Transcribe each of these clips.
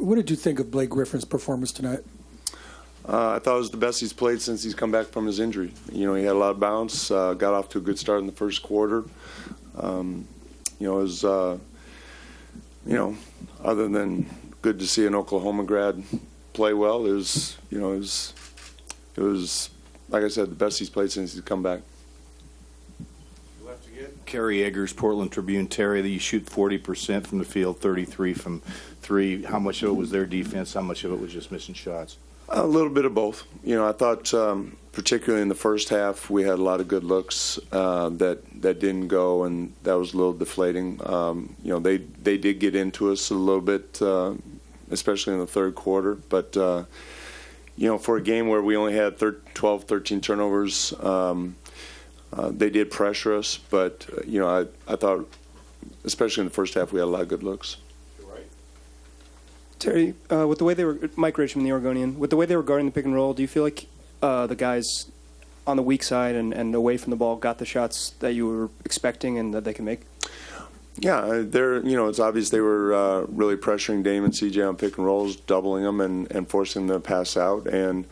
What did you think of Blake Griffin's performance tonight? I thought it was the best he's played since he's come back from his injury. He had a lot of bounce, got off to a good start in the first quarter. It was, other than good to see an Oklahoma grad play well, it was, like I said, the best he's played since he's come back. Kerry Eggers, Portland Tribune. Terry, that you shoot 40% from the field, 33 from three. How much of it was their defense? How much of it was just missing shots? A little bit of both. I thought particularly in the first half we had a lot of good looks that didn't go, and that was a little deflating. They did get into us a little bit, especially in the third quarter. But, for a game where we only had 12, 13 turnovers, they did pressure us. But, I thought, especially in the first half, we had a lot of good looks. Terry, with the way they were, Mike Rich from the Oregonian, with the way they were guarding the pick and roll, do you feel like the guys on the weak side and away from the ball got the shots that you were expecting and that they can make? Yeah, it's obvious they were really pressuring Dame and CJ on pick and rolls, doubling them and forcing them to pass out. And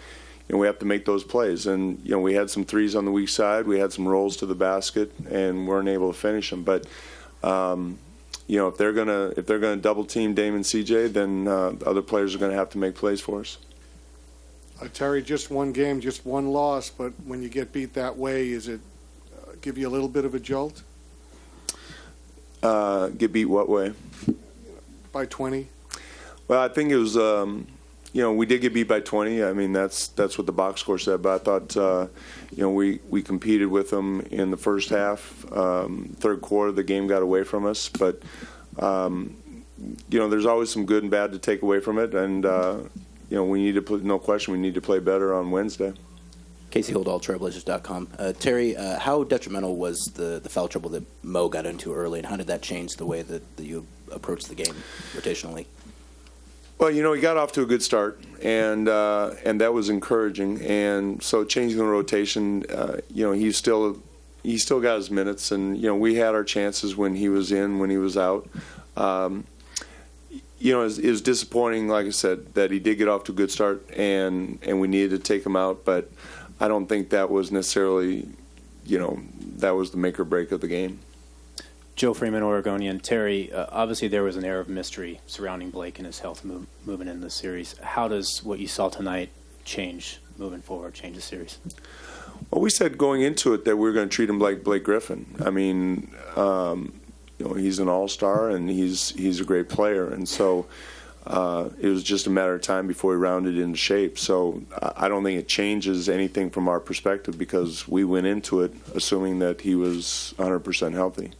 we have to make those plays. And we had some threes on the weak side, we had some rolls to the basket, and weren't able to finish them. But if they're gonna double team Dame and CJ, then other players are going to have to make plays for us. Terry, just one game, just one loss, but when you get beat that way, is it give you a little bit of a jolt? Get beat what way? By 20. Well, I think it was. We did get beat by 20. I mean, that's what the box score said. But I thought, we competed with them in the first half. Third quarter, the game got away from us. But, there's always some good and bad to take away from it. And, we need to put, no question, we need to play better on Wednesday. Casey Holdall, Trailblazers.com. Terry, how detrimental was the foul trouble that Mo got into early, and how did that change the way that you approached the game rotationally? Well, he got off to a good start, and that was encouraging. And so changing the rotation, he still got his minutes, and we had our chances when he was in, when he was out. It was disappointing, like I said, that he did get off to a good start, and we needed to take him out. But I don't think that was necessarily, that was the make or break of the game. Joe Freeman, Oregonian. Terry, obviously there was an air of mystery surrounding Blake and his health moving into the series. How does what you saw tonight change moving forward, change the series? Well, we said going into it that we were going to treat him like Blake Griffin. I mean, he's an all-star and he's a great player, and so it was just a matter of time before he rounded into shape. So I don't think it changes anything from our perspective because we went into it assuming that he was 100% healthy.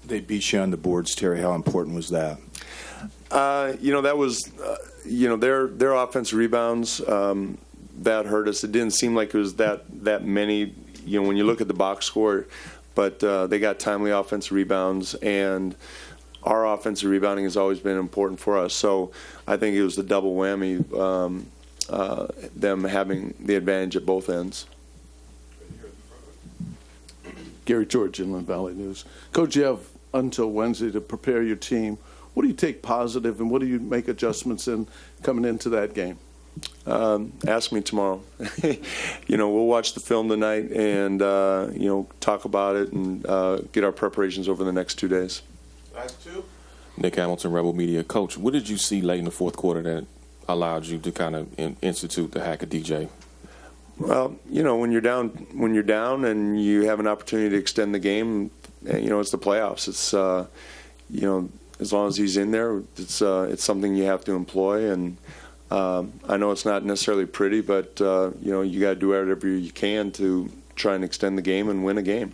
They beat you on the boards, Terry. How important was that? That was, their offensive rebounds that hurt us. It didn't seem like it was that many, when you look at the box score, but they got timely offensive rebounds, and our offensive rebounding has always been important for us. So I think it was the double whammy, them having the advantage at both ends. Gary George, Inland Valley News. Coach, you have until Wednesday to prepare your team. What do you take positive and what do you make adjustments in coming into that game? Ask me tomorrow. We'll watch the film tonight and, talk about it and get our preparations over the next 2 days. Last two. Nick Hamilton, Rebel Media. Coach, what did you see late in the fourth quarter that allowed you to kind of institute the hack of DJ? Well, when you're down and you have an opportunity to extend the game, it's the playoffs. It's as long as he's in there, it's something you have to employ. And I know it's not necessarily pretty, but you got to do whatever you can to try and extend the game and win a game.